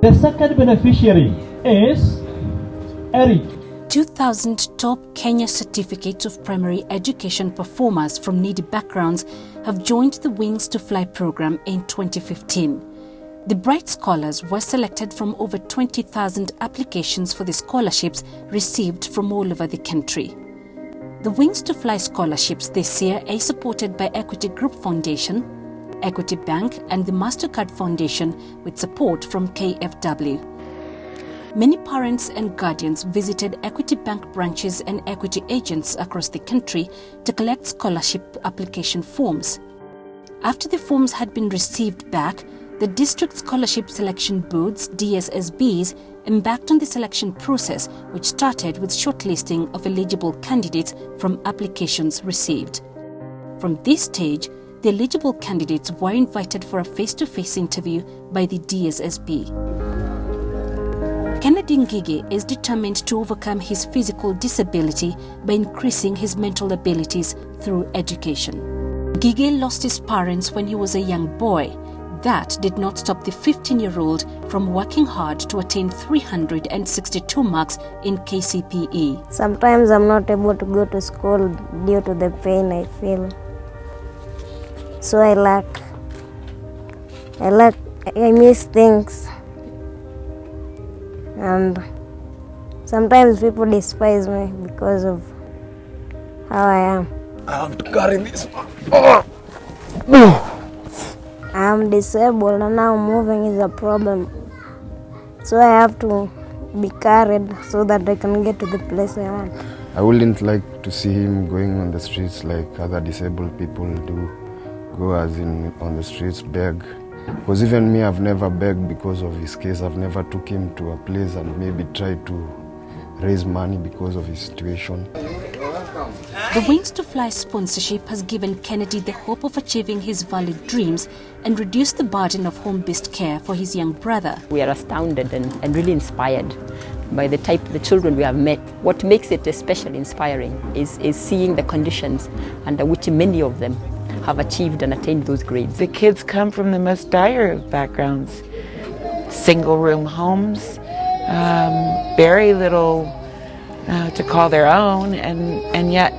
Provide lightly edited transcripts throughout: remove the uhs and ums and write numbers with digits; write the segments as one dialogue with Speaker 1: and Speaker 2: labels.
Speaker 1: The second beneficiary is Eric.
Speaker 2: 2,000 top Kenya Certificate of Primary Education performers from needy backgrounds have joined the Wings to Fly program in 2015. The bright scholars were selected from over 20,000 applications for the scholarships received from all over the country. The Wings to Fly scholarships this year are supported by Equity Group Foundation, Equity Bank and the MasterCard Foundation with support from KFW. Many parents and guardians visited Equity Bank branches and equity agents across the country to collect scholarship application forms. After the forms had been received back, the District Scholarship Selection Boards, DSSBs, embarked on the selection process, which started with shortlisting of eligible candidates from applications received. From this stage, the eligible candidates were invited for a face-to-face interview by the DSSB. Kennedy Ngige is determined to overcome his physical disability by increasing his mental abilities through education. Ngige lost his parents when he was a young boy. That did not stop the 15-year-old from working hard to attain 362 marks in KCPE.
Speaker 3: Sometimes I'm not able to go to school due to the pain I feel. So I miss things. And sometimes people despise me because of how I am.
Speaker 4: I have to carry this one.
Speaker 3: I'm disabled and now moving is a problem. So I have to be carried so that I can get to the place I want.
Speaker 4: I wouldn't like to see him going on the streets like other disabled people do. Go as in on the streets, beg. Because even me, I've never begged because of his case. I've never took him to a place and maybe tried to raise money because of his situation.
Speaker 2: The Wings to Fly sponsorship has given Kennedy the hope of achieving his valid dreams and reduce the burden of home-based care for his young brother.
Speaker 5: We are astounded and really inspired by the children we have met. What makes it especially inspiring is seeing the conditions under which many of them have achieved and attained those grades.
Speaker 6: The kids come from the most dire of backgrounds. Single-room homes, very little to call their own, and yet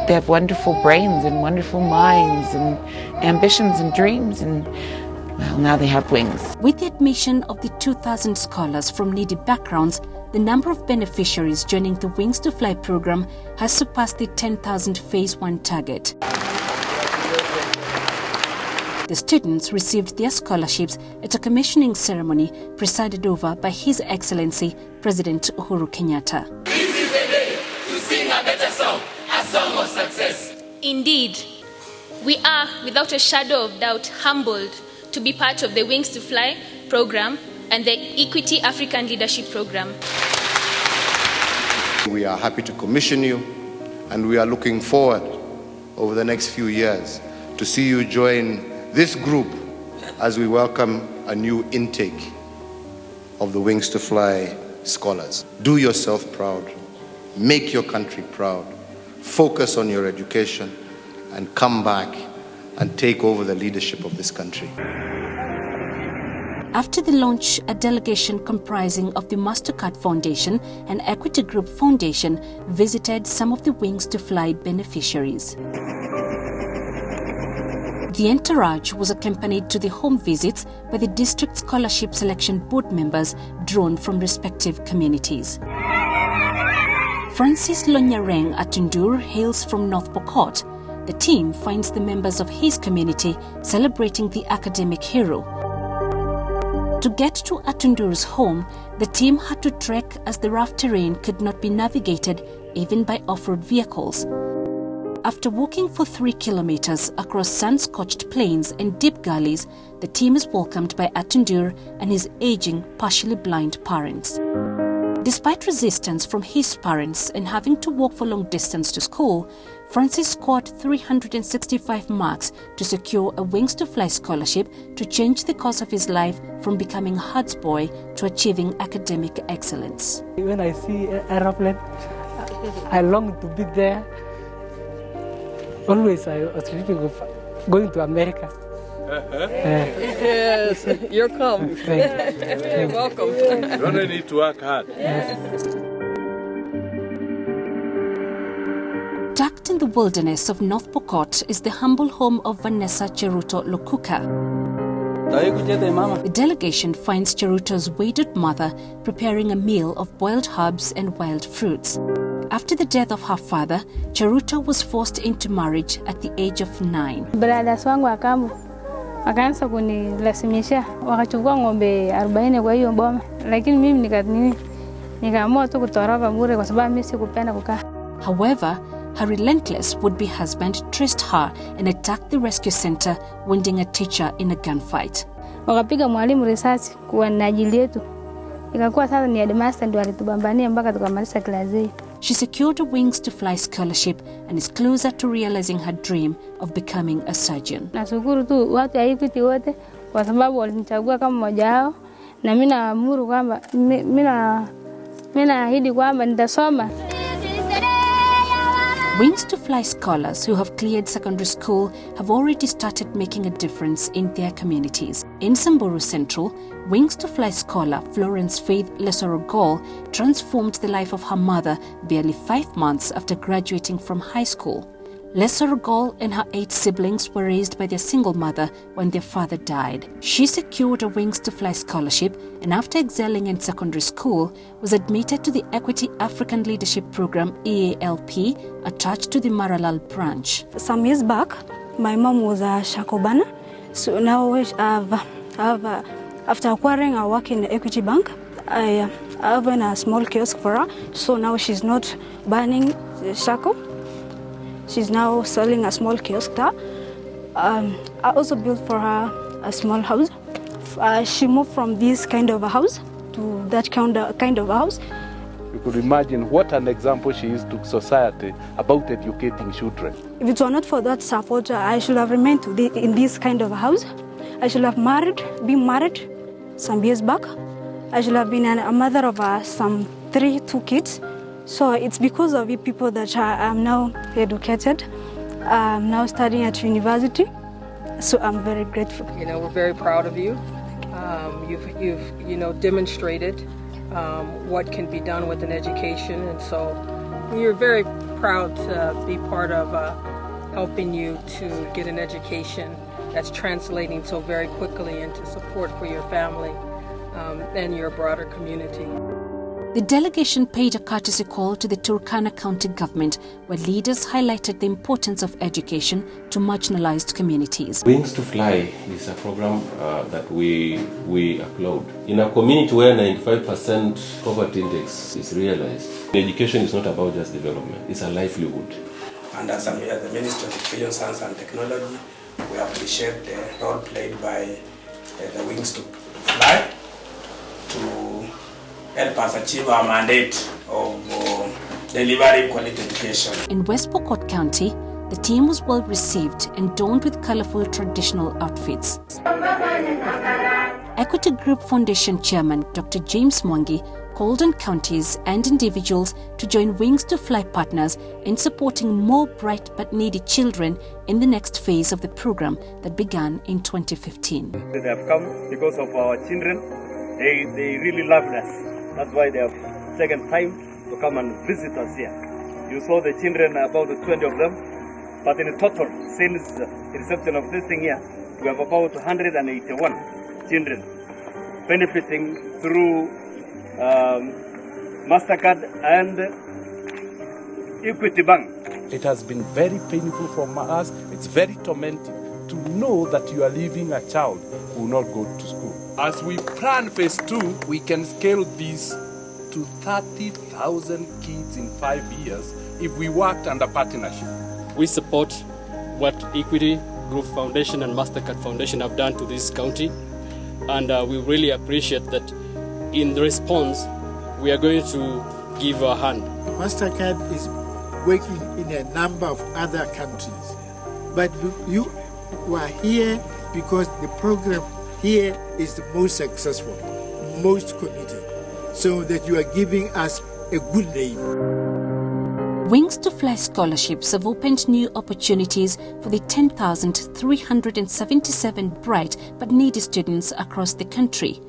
Speaker 6: they have wonderful brains and wonderful minds and ambitions and dreams, and well, now they have wings.
Speaker 2: With the admission of the 2,000 scholars from needy backgrounds, the number of beneficiaries joining the Wings to Fly program has surpassed the 10,000 Phase 1 target. The students received their scholarships at a commissioning ceremony presided over by His Excellency President Uhuru Kenyatta.
Speaker 7: This is the day to sing a better song, a song of success.
Speaker 8: Indeed, we are, without a shadow of doubt, humbled to be part of the Wings to Fly program and the Equity African Leadership Program.
Speaker 9: We are happy to commission you, and we are looking forward over the next few years to see you join this group as we welcome a new intake of the Wings to Fly scholars. Do yourself proud, make your country proud, focus on your education, and come back and take over the leadership of this country.
Speaker 2: After the launch, a delegation comprising of the MasterCard Foundation and Equity Group Foundation visited some of the Wings to Fly beneficiaries. The entourage was accompanied to the home visits by the District Scholarship Selection Board members drawn from respective communities. Francis Lonyareng Atundur hails from North Pokot. The team finds the members of his community celebrating the academic hero. To get to Atundur's home, the team had to trek as the rough terrain could not be navigated even by off-road vehicles. After walking for 3 kilometers across sun-scorched plains and deep gullies, the team is welcomed by Atundur and his aging, partially blind parents. Despite resistance from his parents and having to walk for long distance to school, Francis scored 365 marks to secure a Wings to Fly scholarship to change the course of his life from becoming a Huds boy to achieving academic excellence.
Speaker 10: When I see an aeroplane, I long to be there. Always I was dreaming of going to America.
Speaker 11: Yes, you're come. You're welcome.
Speaker 12: You only need to work hard.
Speaker 2: Tucked in the wilderness of North Pokot is the humble home of Vanessa Cheruto Lokuka. The delegation finds Cheruto's widowed mother preparing a meal of boiled herbs and wild fruits. After the death of her father, Cheruto was forced into marriage at the age of 9.
Speaker 13: Brothers wangu wa kambo wakaanza kunilazimisha, wakachukua ng'ombe 40 kwa hiyo boma, lakini mimi nikaamua tu kutoroka bure kwa sababu mimi sikupenda kukaa.
Speaker 2: However, her relentless would-be husband traced her and attacked the rescue center, wounding a teacher in a gunfight.
Speaker 13: Wakapiga mwalimu risasi kwa ajili yetu. Ikakuwa sasa ni headmaster ndio alitubambania mpaka tukamaliza klasi.
Speaker 2: She secured a Wings to Fly scholarship and is closer to realizing her dream of becoming a surgeon.
Speaker 13: Nashukuru tu watu ya Equity wote kwa sababu walinichagua kama mmoja wao, na mimi naamuru kwamba mimi naahidi kwamba nitasoma.
Speaker 2: Wings to Fly scholars who have cleared secondary school have already started making a difference in their communities. In Samburu Central, Wings to Fly scholar Florence Faith Lesorogol transformed the life of her mother barely 5 months after graduating from high school. Lesorogol and her 8 siblings were raised by their single mother when their father died. She secured a Wings to Fly scholarship and after excelling in secondary school, was admitted to the Equity African Leadership Program EALP attached to the Maralal branch.
Speaker 14: Some years back, my mom was a Shakobana. So now after acquiring a work in the Equity Bank, I opened a small kiosk for her. So now she's not burning the shako. She's now selling a small kiosk there. I also built for her a small house. She moved from this kind of a house to that kind of a house.
Speaker 12: You could imagine what an example she is to society about educating children.
Speaker 14: If it were not for that support, I should have remained in this kind of a house. I should have been married some years back. I should have been a mother of two kids. So it's because of you people that I am now educated. I'm now studying at university. So I'm very grateful.
Speaker 11: You know, we're very proud of you. You've demonstrated what can be done with an education, and so we're very proud to be part of helping you to get an education that's translating so very quickly into support for your family and your broader community.
Speaker 2: The delegation paid a courtesy call to the Turkana County government, where leaders highlighted the importance of education to marginalized communities.
Speaker 15: Wings to Fly is a program that we applaud. In a community where 95% poverty index is realized, education is not about just development, it's a livelihood.
Speaker 16: And as the Ministry of Education, Science and Technology, we appreciate the role played by the Wings to Fly to help us achieve our mandate of delivering quality education.
Speaker 2: In West Pokot County, the team was well received and donned with colorful traditional outfits. Equity Group Foundation Chairman Dr. James Mwangi called on counties and individuals to join Wings to Fly partners in supporting more bright but needy children in the next phase of the program that began in 2015.
Speaker 17: They have come because of our children. They really loved us. That's why they have taken time to come and visit us here. You saw the children, about 20 of them, but in total, since the reception of this thing here, we have about 181 children benefiting through MasterCard and Equity Bank.
Speaker 12: It has been very painful for us. It's very tormenting to know that you are leaving a child who will not go to school. As we plan phase 2, we can scale this to 30,000 kids in 5 years if we worked under partnership.
Speaker 18: We support what Equity Group Foundation and MasterCard Foundation have done to this county, and we really appreciate that. In the response, we are going to give a hand.
Speaker 19: MasterCard is working in a number of other countries, but you are here because the program here is the most successful, most committed, so that you are giving us a good name.
Speaker 2: Wings to Fly scholarships have opened new opportunities for the 10,377 bright but needy students across the country.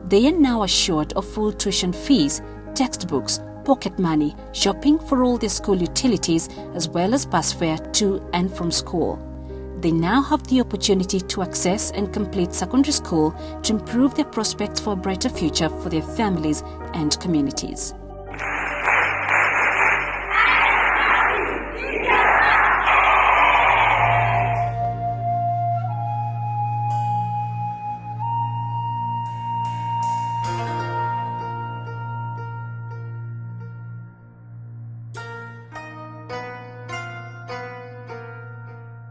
Speaker 2: They are now assured of full tuition fees, textbooks, pocket money, shopping for all their school utilities, as well as bus fare to and from school. They now have the opportunity to access and complete secondary school to improve their prospects for a brighter future for their families and communities.